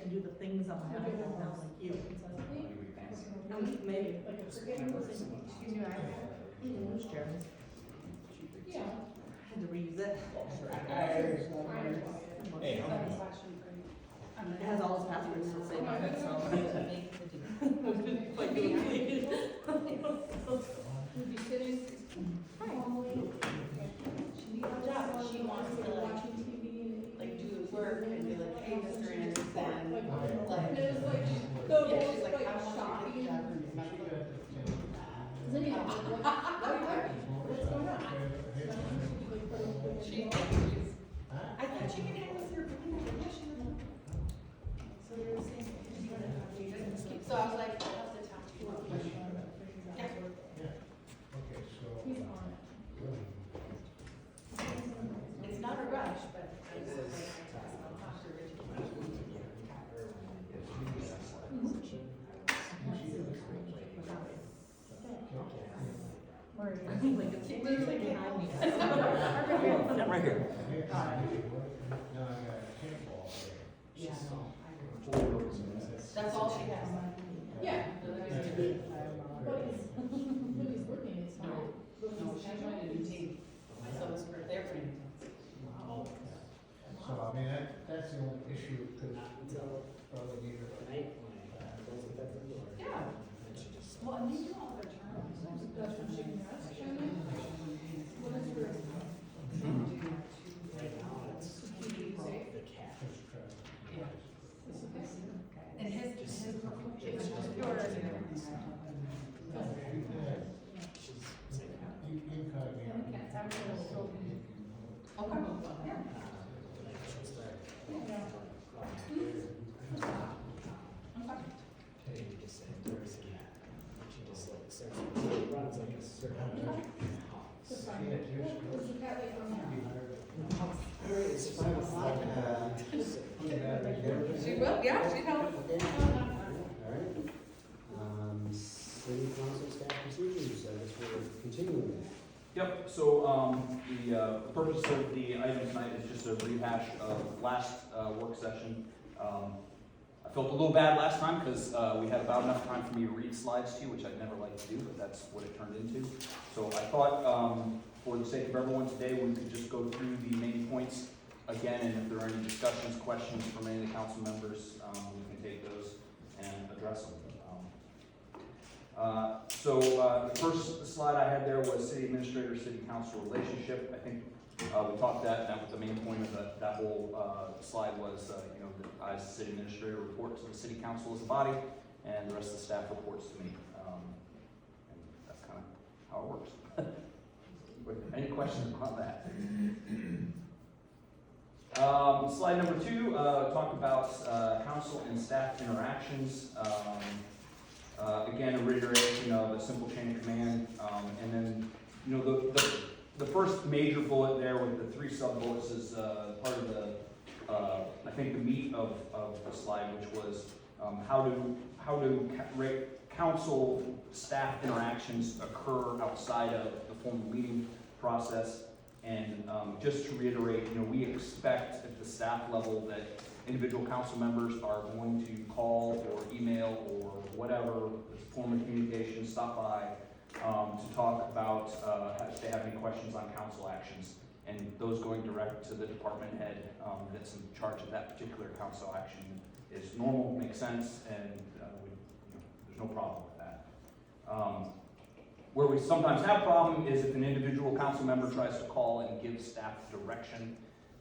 to do the things on my iPhone now, like you. Maybe. Excuse me, Who's Jeremy? Yeah. Had to reuse it. Hey, It has all his passwords the same on it, so. Like, Would be sitting. She wants to like do the work and be like, hey, Mr. Anderson, like, There's like, yeah, she's like, I want to get that remember. What's going on? I thought she could hang with her computer, didn't she? So they were saying, so I was like, I'll have to talk to you. Yeah. Okay, so. He's on it. It's not a rush, but I was like, I'll talk to Richard. Like, it's literally behind me. Yeah, right here. Now I got a kickball. Yeah. That's all she has. Yeah. But he's working, it's not. No, she's trying to do tape. So it's for their training. So, I mean, that's the only issue, could not probably need her. Yeah. Well, and you do all their terms. That's from chicken breast, Shannon? What is yours? Yeah. It's okay. And his yours and everything. You can cut me. And we can't have it as a building. Okay. Yeah. It's fine. Where's the cat lady from now? She will, yeah, she'd help. Alright. City council staff procedures, I guess we're continuing that. Yep, so the purpose of the item tonight is just a rehash of last work session. I felt a little bad last time because we had about enough time for me to read slides to you, which I'd never like to do, but that's what it turned into. So I thought for the sake of everyone today, we could just go through the main points again, and if there are any discussions, questions from any of the council members, we can take those and address them. So the first slide I had there was city administrator, city council relationship. I think we talked that was the main point of that whole slide was, that I as city administrator report to the city council as a body, and the rest of the staff reports to me. And that's kind of how it works. Any questions about that? Slide number 2, talk about council and staff interactions. Again, a reiteration of a simple chain of command, and then the first major bullet there with the 3 sub bullets is part of the I think the meat of the slide, which was how do council staff interactions occur outside of the formal meeting process. And just to reiterate, we expect at the staff level that individual council members are going to call or email or whatever form of communication, stop by to talk about if they have any questions on council actions, and those going direct to the department head that's in charge of that particular council action is normal, makes sense, and there's no problem with that. Where we sometimes have problem is if an individual council member tries to call and give staff direction.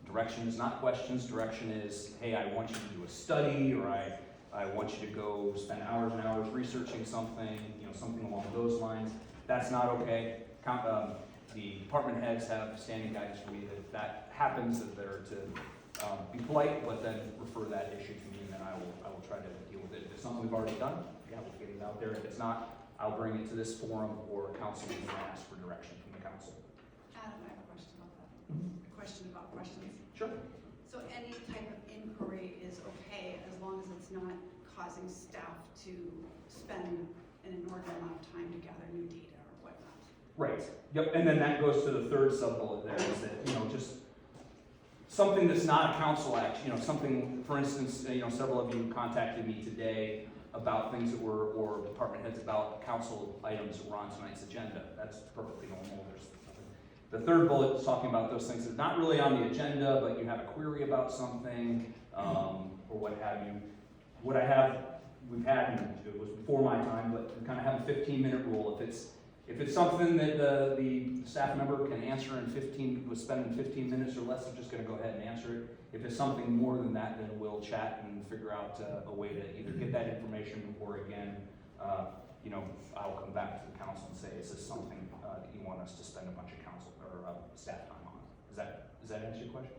Direction is not questions. Direction is, hey, I want you to do a study, or I want you to go spend hours and hours researching something, something along those lines. That's not okay. The department heads have standing guidance for me that if that happens, that they're to be polite, but then refer that issue to me, and then I will try to deal with it. If it's something we've already done, yeah, we'll get it out there. If it's not, I'll bring it to this forum or council meeting and ask for direction from the council. Adam, I have a question about that. A question about questions. Sure. So any type of inquiry is okay as long as it's not causing staff to spend an inordinate amount of time to gather new data or whatnot. Right. Yep. And then that goes to the third sub bullet there is that, just something that's not a council action, you know, something, for instance, you know, several of you contacted me today about things that were, or department heads about council items that were on tonight's agenda. That's perfectly normal. There's nothing. The third bullet is talking about those things that are not really on the agenda, but you have a query about something, or what have you. What I have, we've had, and it was before my time, but we kind of have a 15-minute rule. If it's something that the staff member can answer in was spending 15 minutes or less, we're just going to go ahead and answer it. If it's something more than that, then we'll chat and figure out a way to either get that information or again, you know, I'll come back to the council and say, is this something that you want us to spend a bunch of council or staff time on? Does that answer your question?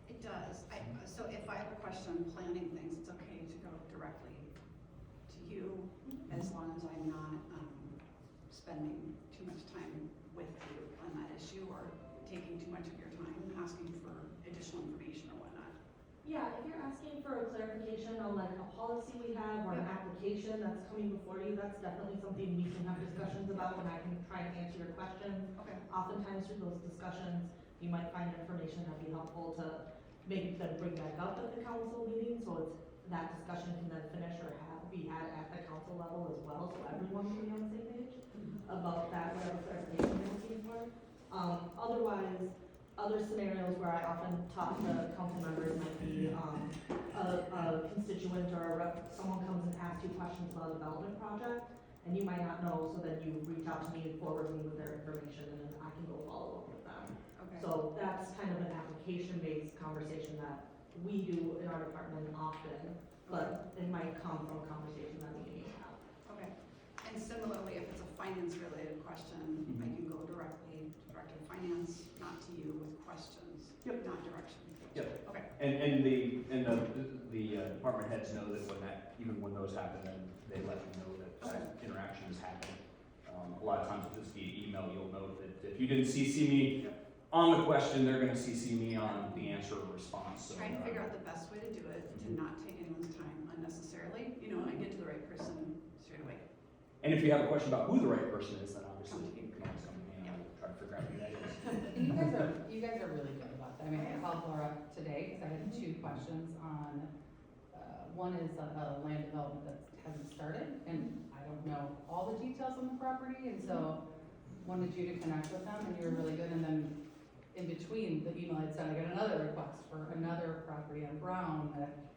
It does. So if I have a question on planning things, it's okay to go directly to you as long as I'm not spending too much time with you on that issue or taking too much of your time asking for additional information or whatnot. Yeah, if you're asking for a clarification on like a policy we have or an application that's coming before you, that's definitely something we can have discussions about and I can try and answer your questions. Okay. Oftentimes through those discussions, you might find information that'd be helpful to maybe then bring back up at the council meeting, so it's, that discussion can then finish or be had at the council level as well, so everyone can be on the same page about that, whatever clarification you're looking for. Otherwise, other scenarios where I often talk to council members might be, a constituent or a rep, someone comes and asks you questions about a development project, and you might not know, so then you reach out to me and forward me with their information, and then I can go follow up with them. Okay. So that's kind of an application-based conversation that we do in our department often, but it might come from a conversation that we need to have. Okay. And similarly, if it's a finance-related question, I can go directly to Director of Finance, not to you with questions. Yep. Not direction. Yep. Okay. And the department heads know that even when those happen, then they let you know that that interaction is happening. A lot of times if it's via email, you'll know that if you didn't CC me on the question, they're going to CC me on the answer or response. So, Trying to figure out the best way to do it, to not take anyone's time unnecessarily, you know, and get to the right person straight away. And if you have a question about who the right person is, then obviously you can always come to me and I'll try to figure out who that is. And you guys are really good about that. I mean, I called Laura today because I had 2 questions on, one is a land development that hasn't started, and I don't know all the details on the property, and so wanted you to connect with them, and you were really good, and then in between the email I'd sent, I got another request for another property on Brown that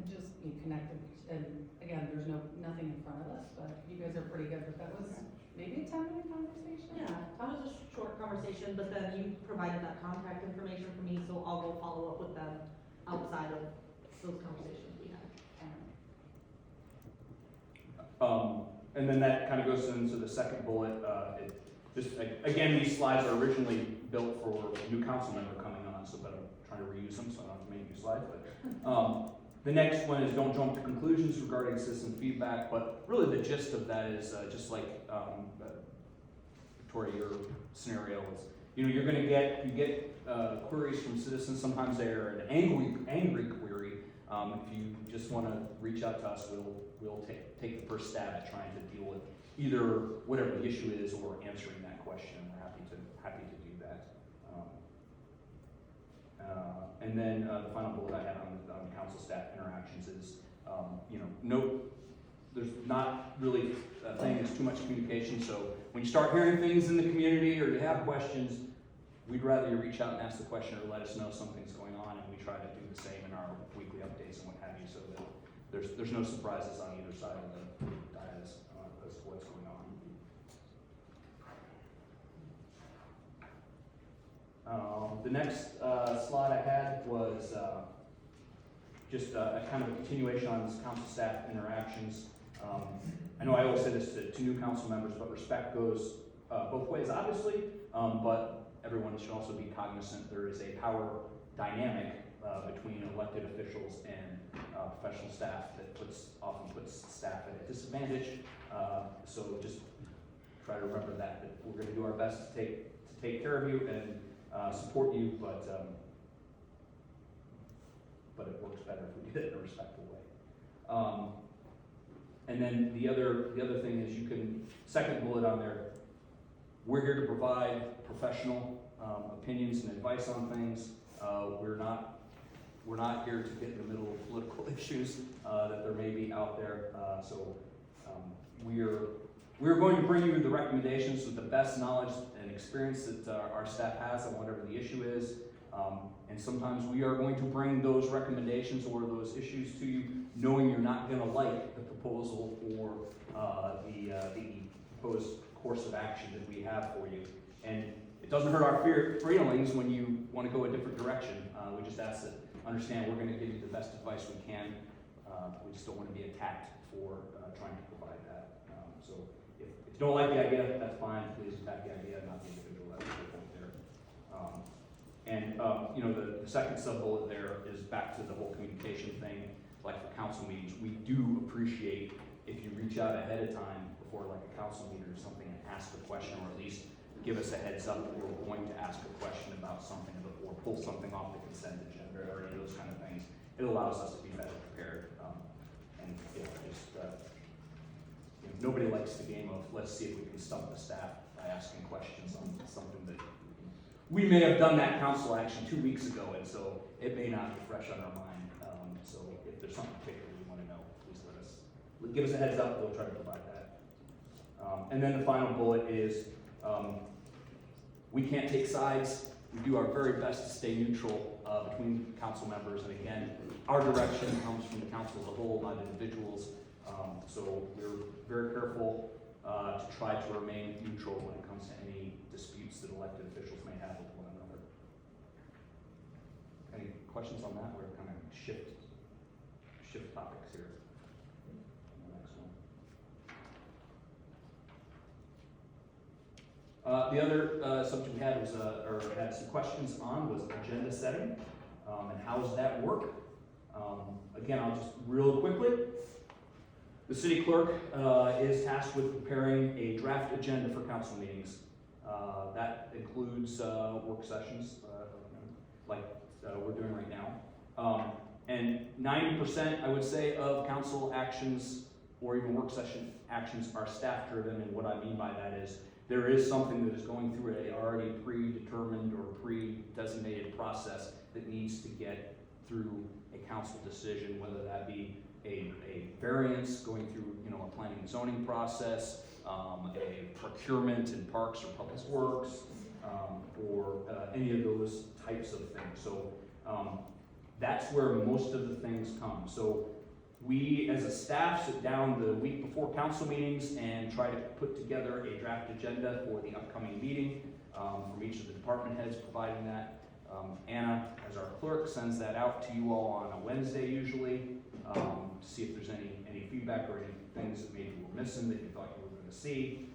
just you connected, and again, there's nothing in front of us, but you guys are pretty good, but that was maybe a 10-minute conversation? Yeah, that was a short conversation, but then you provided that contact information for me, so I'll go follow up with them outside of those conversations we had. And then that kind of goes into the second bullet. Again, these slides are originally built for a new council member coming on, so but I'm trying to reuse them, so I don't have to make new slides. But the next one is don't jump to conclusions regarding citizen feedback. But really, the gist of that is just like Victoria, your scenario is, you know, you get queries from citizens. Sometimes they're an angry query. If you just want to reach out to us, we'll take the first stab at trying to deal with either whatever the issue is or answering that question. We're happy to do that. And then the final bullet I had on council staff interactions is, you know, there's not really a thing. There's too much communication. So when you start hearing things in the community or you have questions, we'd rather you reach out and ask the question or let us know something's going on, and we try to do the same in our weekly updates and what have you, so that there's no surprises on either side of the dais as to what's going on. The next slide I had was just a kind of a continuation on this council staff interactions. I know I always say this to new council members, but respect goes both ways, obviously, but everyone should also be cognizant there is a power dynamic between elected officials and professional staff that often puts staff at a disadvantage. So just try to remember that we're going to do our best to take care of you and support you, but it works better if we do it in a respectful way. And then the other thing is second bullet on there, we're here to provide professional opinions and advice on things. We're not here to get in the middle of political issues that there may be out there. We're going to bring you the recommendations with the best knowledge and experience that our staff has on whatever the issue is. And sometimes we are going to bring those recommendations or those issues to you, knowing you're not going to like the proposal or the proposed course of action that we have for you. And it doesn't hurt our feelings when you want to go a different direction. We just ask that understand we're going to give you the best advice we can. We just don't want to be attacked for trying to provide that. So if you don't like the idea, that's fine. Please attack the idea, not the individual. That's the point there. The second sub-bullet there is back to the whole communication thing. Like for council meetings, we do appreciate if you reach out ahead of time before like a council meeting or something and ask a question, or at least give us a heads up that we're going to ask a question about something or pull something off the consent agenda or any of those kind of things. It allows us to be better prepared. Nobody likes the game of let's see if we can stump the staff by asking questions on something that we may have done that council action 2 weeks ago, and so it may not be fresh on our mind. So if there's something particular we want to know, please give us a heads up. We'll try to provide that. And then the final bullet is we can't take sides. We do our very best to stay neutral between council members, and again, our direction comes from the council as a whole, not individuals. So we're very careful to try to remain neutral when it comes to any disputes that elected officials may have with one another. Any questions on that? We're kind of shift topics here. The next one. The other subject we had was, or had some questions on, was agenda setting, and how does that work? Again, I'll just real quickly. The city clerk is tasked with preparing a draft agenda for council meetings. That includes work sessions, like we're doing right now. And 90%, I would say, of council actions or even work session actions are staff driven. And what I mean by that is there is something that is going through an already predetermined or pre-designated process that needs to get through a council decision, whether that be a variance going through, a planning and zoning process, a procurement in parks or public works, or any of those types of things. So that's where most of the things come. So we as a staff sit down the week before council meetings and try to put together a draft agenda for the upcoming meeting from each of the department heads providing that. Anna, as our clerk, sends that out to you all on a Wednesday usually, to see if there's any feedback or any things that maybe we're missing that you thought you were going to see.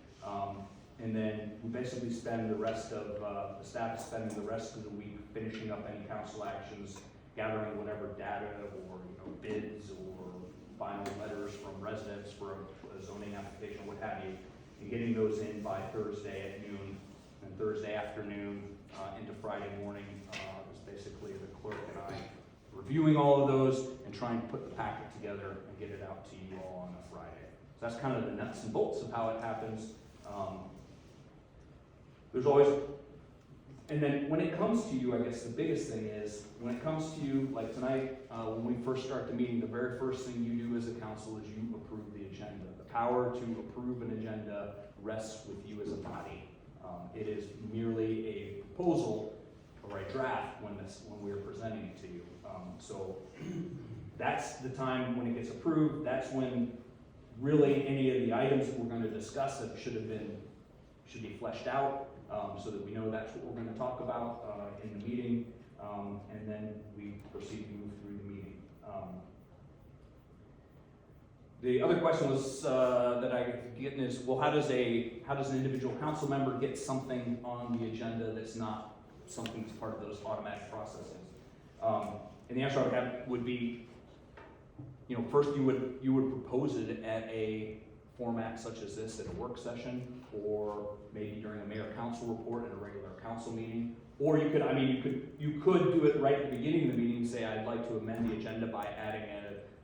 And then we basically spend the rest of, the staff is spending the rest of the week finishing up any council actions, gathering whatever data or bids or final letters from residents for a zoning application, what have you, and getting those in by Thursday at noon, and Thursday afternoon into Friday morning is basically the clerk and I reviewing all of those and trying to put the packet together and get it out to you all on a Friday. So that's kind of the nuts and bolts of how it happens. There's always, and then when it comes to you, I guess the biggest thing is, when it comes to you, like tonight, when we first start the meeting, the very first thing you do as a council is you approve the agenda. The power to approve an agenda rests with you as a body. It is merely a proposal or a draft when we are presenting it to you. So that's the time when it gets approved. That's when really any of the items that we're going to discuss that should be fleshed out, so that we know that's what we're going to talk about in the meeting, and then we proceed to move through the meeting. The other question was that I get is, well, how does an individual council member get something on the agenda that's not something that's part of those automatic processes? And the answer I would have would be, first you would propose it at a format such as this at a work session, or maybe during a mayor council report at a regular council meeting. Or you could do it right at the beginning of the meeting and say, I'd like to amend the agenda by adding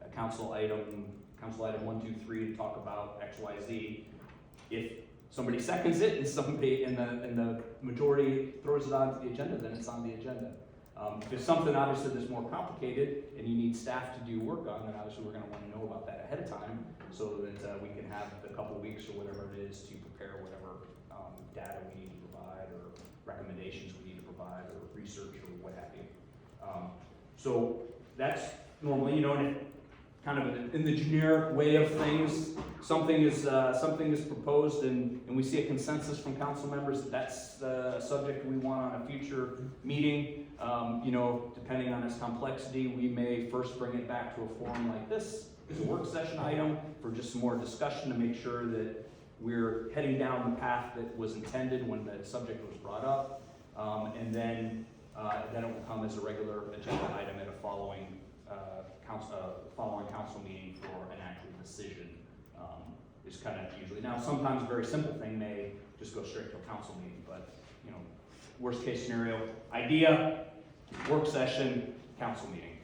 a council item 1, 2, 3 to talk about X, Y, Z. If somebody seconds it and the majority throws it onto the agenda, then it's on the agenda. If it's something obviously that's more complicated and you need staff to do work on, then obviously we're gonna wanna know about that ahead of time so that we can have the couple weeks or whatever it is to prepare whatever data we need to provide or recommendations we need to provide or research or what have you. So that's normally, you know, kind of in the generic way of things, something is proposed and we see a consensus from council members that that's the subject we want on a future meeting. You know, depending on its complexity, we may first bring it back to a forum like this as a work session item for just some more discussion to make sure that we're heading down the path that was intended when the subject was brought up. And then it will come as a regular agenda item at a following council meeting for an actual decision. Is kind of usually, now sometimes a very simple thing may just go straight to a council meeting, but you know, worst case scenario, idea, work session, council meeting,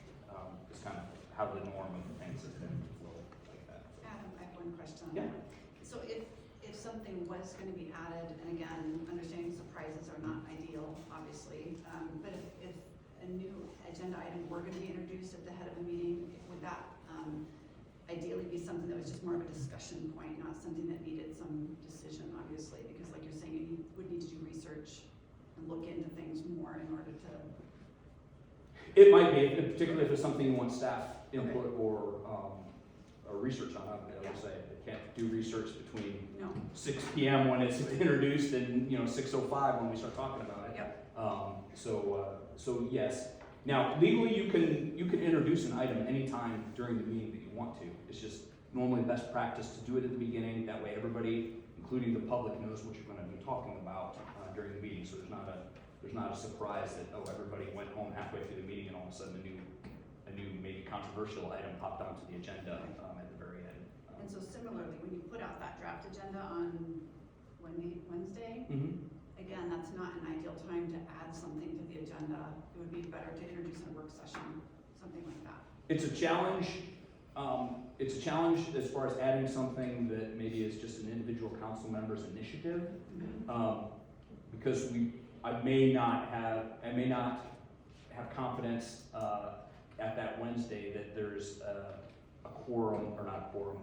is kind of how the norm of things has been flowing like that. Adam, I have one question. Yeah. So if something was gonna be added, and again, understanding surprises are not ideal, obviously, but if a new agenda item were gonna be introduced at the head of a meeting, would that ideally be something that was just more of a discussion point, not something that needed some decision, obviously, because like you're saying, you would need to do research and look into things more in order to. It might be, particularly if it's something you want staff input or research on. I would say they can't do research between No. 6 p.m. when it's introduced and 6:05 when we start talking about it. Yep. So yes. Now legally, you can introduce an item anytime during the meeting that you want to. It's just normally best practice to do it at the beginning. That way, everybody, including the public, knows what you're going to be talking about during the meeting. So there's not a surprise that everybody went home halfway through the meeting and all of a sudden a new maybe controversial item popped onto the agenda at the very end. And so similarly, when you put out that draft agenda on Wednesday, again, that's not an ideal time to add something to the agenda. It would be better to introduce in a work session, something like that. It's a challenge. It's a challenge as far as adding something that maybe is just an individual council member's initiative, because I may not have confidence at that Wednesday that there's a quorum, or not a quorum,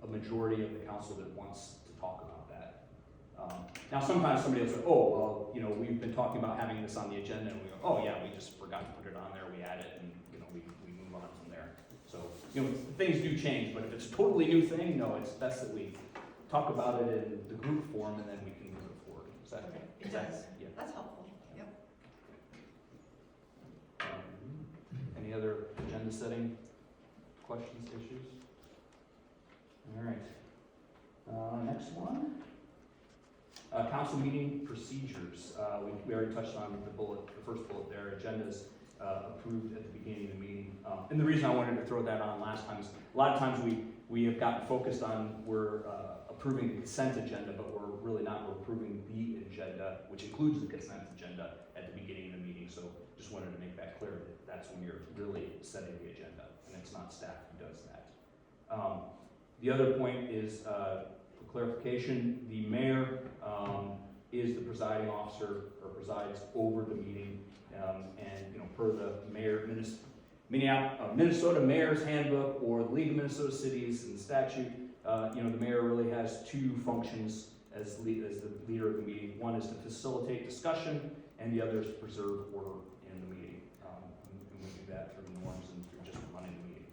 a majority of the council that wants to talk about that. Now, sometimes somebody will say, oh, well, we've been talking about having this on the agenda, and we go, oh yeah, we just forgot to put it on there, we add it, and we move on from there. So, things do change, but if it's a totally new thing, no, it's best that we talk about it in the group form, and then we can move it forward. Is that okay? It does. Yeah. That's helpful. Yep. Any other agenda setting questions, issues? All right. Next one. Council meeting procedures. We already touched on the first bullet there. Agendas approved at the beginning of the meeting. And the reason I wanted to throw that on last time is a lot of times we have gotten focused on we're approving the consent agenda, but we're really not. We're approving the agenda, which includes the consent agenda at the beginning of the meeting. So just wanted to make that clear that that's when you're really setting the agenda, and it's not staff who does that. The other point is, for clarification, the mayor is the presiding officer or presides over the meeting, and per the Minnesota Mayor's Handbook or the League of Minnesota Cities and the statute, the mayor really has two functions as the leader of the meeting. One is to facilitate discussion, and the other is to preserve order in the meeting. And we do that through norms and through just running the meeting.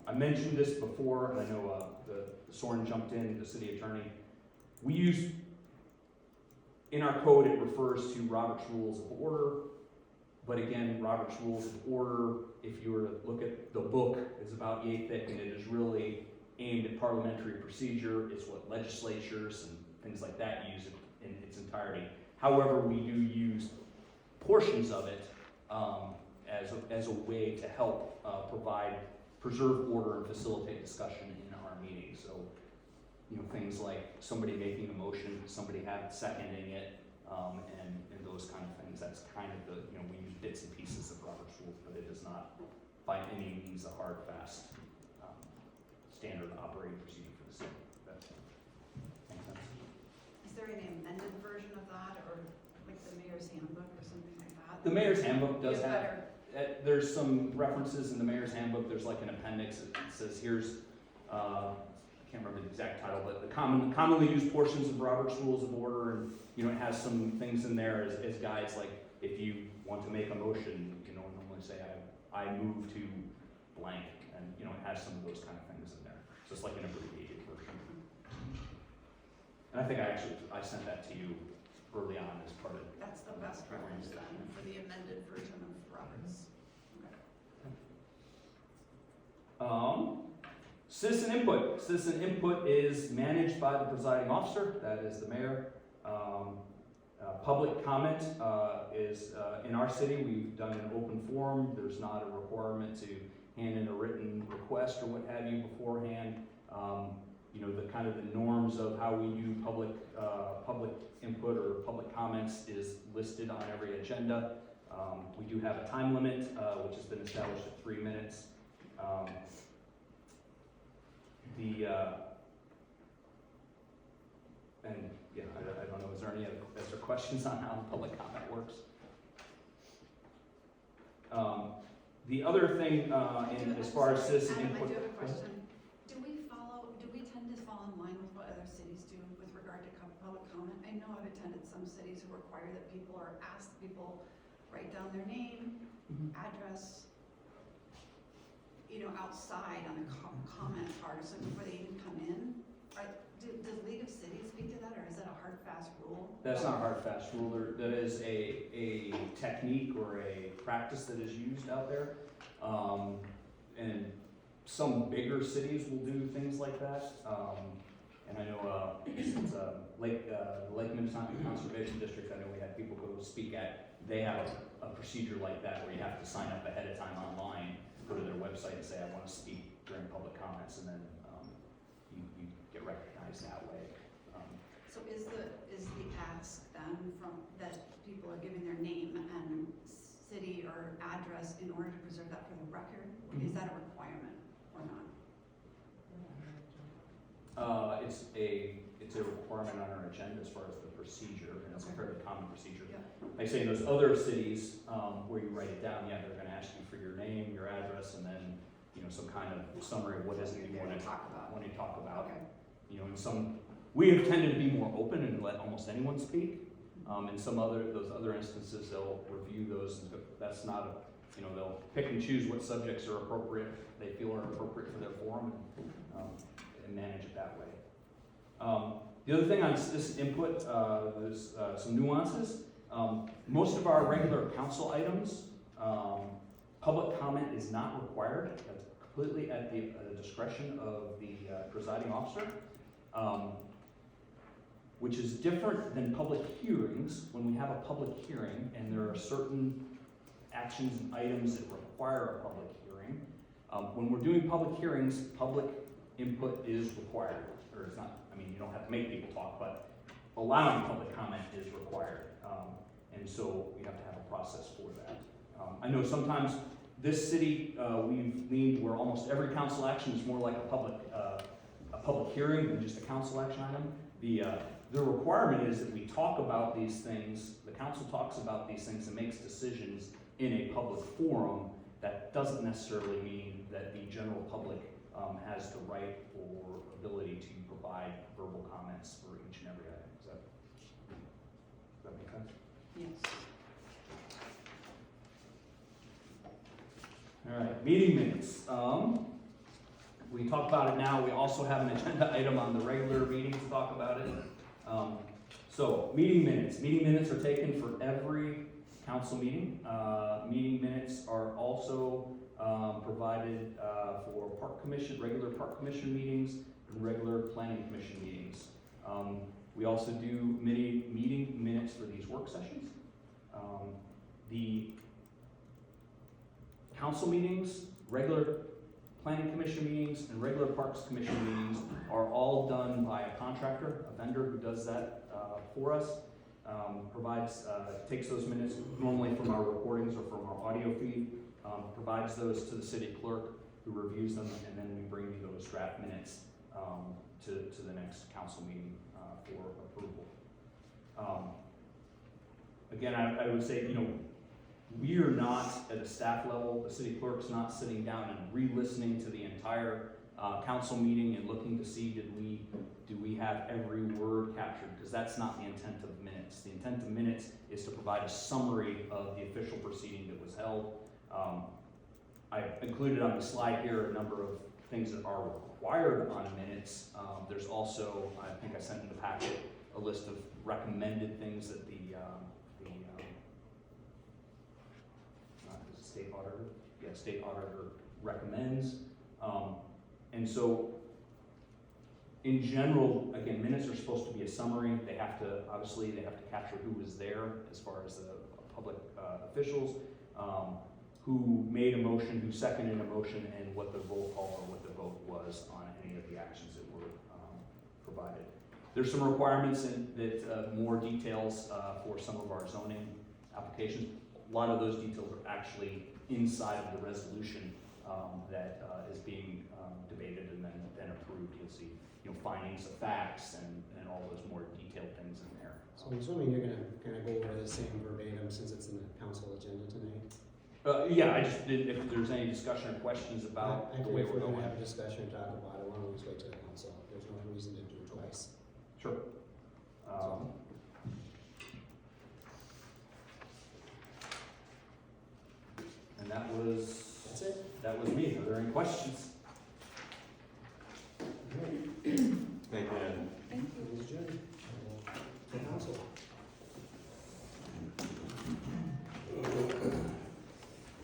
I mentioned this before, and I know Soren jumped in, the city attorney. We use, in our code, it refers to Robert's Rules of Order, but again, Robert's Rules of Order, if you were to look at the book, is about yay thick, and it is really aimed at parliamentary procedure. It's what legislatures and things like that use it in its entirety. However, we do use portions of it as a way to help preserve order and facilitate discussion in our meetings. So, things like somebody making a motion, somebody seconding it, and those kind of things. That's kind of we use bits and pieces of Robert's Rules, but it is not by any means a hard, fast, standard operating procedure for the city. That makes sense? Is there any amended version of that, or like the mayor's handbook or something like that? The mayor's handbook does Get have, better. there's some references in the mayor's handbook, there's like an appendix that says, here's, I can't remember the exact title, but the commonly used portions of Robert's Rules of Order, and, you know, it has some things in there as guides, like, if you want to make a motion, you know, normally say, I move to blank, and, you know, it has some of those kind of things in there, so it's like an abbreviated version. And I think I sent that to you early on as part of. That's the best reference then for the amended version of Roberts. Citizen input. Citizen input is managed by the presiding officer, that is the mayor. Public comment is, in our city, we've done an open forum. There's not a requirement to hand in a written request or what have you beforehand. You know, the kind of the norms of how we do public input or public comments is listed on every agenda. We do have a time limit, which has been established at 3 minutes. And yeah, I don't know, is there questions on how public comment works? The other thing, as far as citizen Adam, input. I do have a question. Do we tend to fall in line with what other cities do with regard to public comment? I know I've attended some cities who require that people are asked, people write down their name, address, you know, outside on the comment part, so before they even come in. Does League of Cities speak to that, or is that a hard, fast rule? That's not a hard, fast rule. That is a technique or a practice that is used out there. And some bigger cities will do things like that. And I know it's Lake Minnetonka Conservation District, I know we had people go speak at, they have a procedure like that where you have to sign up ahead of time online, go to their website and say, I want to speak during public comments, and then you get recognized that way. So is the ask then from, that people are giving their name and city or address in order to preserve that for the record? Is that a requirement or not? It's a requirement on our agenda as far as the procedure, and it's a fairly common procedure. Yeah. Like I say, in those other cities, where you write it down, yeah, they're gonna ask you for your name, your address, and then, you know, some kind of summary of what is it you wanna talk about. Okay. You know, we have tended to be more open and let almost anyone speak. In those other instances, they'll review those, and that's not you know, they'll pick and choose what subjects are appropriate, they feel are appropriate for their forum, and manage it that way. The other thing on this input, there's some nuances. Most of our regular council items, public comment is not required. That's completely at the discretion of the presiding officer, which is different than public hearings. When we have a public hearing and there are certain actions and items that require a public hearing, when we're doing public hearings, public input is required. Or it's not, I mean, you don't have to make people talk, but allowing public comment is required. And so we have to have a process for that. I know sometimes this city, we've leaned where almost every council action is more like a public hearing than just a council action item. The requirement is that we talk about these things, the council talks about these things and makes decisions in a public forum. That doesn't necessarily mean that the general public has the right or ability to provide verbal comments for each and every item. Does that make sense? Yes. All right, meeting minutes. We talked about it now. We also have an agenda item on the regular meeting to talk about it. So meeting minutes. Meeting minutes are taken for every council meeting. Meeting minutes are also provided for park commission, regular park commission meetings, and regular planning commission meetings. We also do many meeting minutes for these work sessions. The council meetings, regular planning commission meetings, and regular parks commission meetings are all done by a contractor, a vendor who does that for us. Takes those minutes normally from our recordings or from our audio feed, provides those to the city clerk who reviews them, and then we bring you those draft minutes to the next council meeting for approval. Again, I would say, you know, We are not at a staff level, the city clerk's not sitting down and re-listening to the entire council meeting and looking to see, do we have every word captured? Because that's not the intent of minutes. The intent of minutes is to provide a summary of the official proceeding that was held. I included on the slide here a number of things that are required on minutes. There's also, I think I sent in the packet, a list of recommended things that the state auditor, state auditor recommends. And so, in general, again, minutes are supposed to be a summary. They have to, obviously, they have to capture who was there as far as the public officials, who made a motion, who seconded a motion, and what the roll call or what the vote was on any of the actions that were provided. There's some requirements that more details for some of our zoning applications. A lot of those details are actually inside of the resolution that is being debated and then approved. You'll see, findings of facts and all those more detailed things in there. So I'm assuming you're gonna kind of go over the same verbatim since it's in the council agenda tonight? Yeah, I just did, if there's any discussion or questions about I the think way if we're we're going. gonna have a discussion and talk about it, why don't we just wait till the council? There's no reason to do it twice. Sure. And That's it? that was me. Are there any questions? All right. Thank you. Thank you. Meeting is adjourned. The council.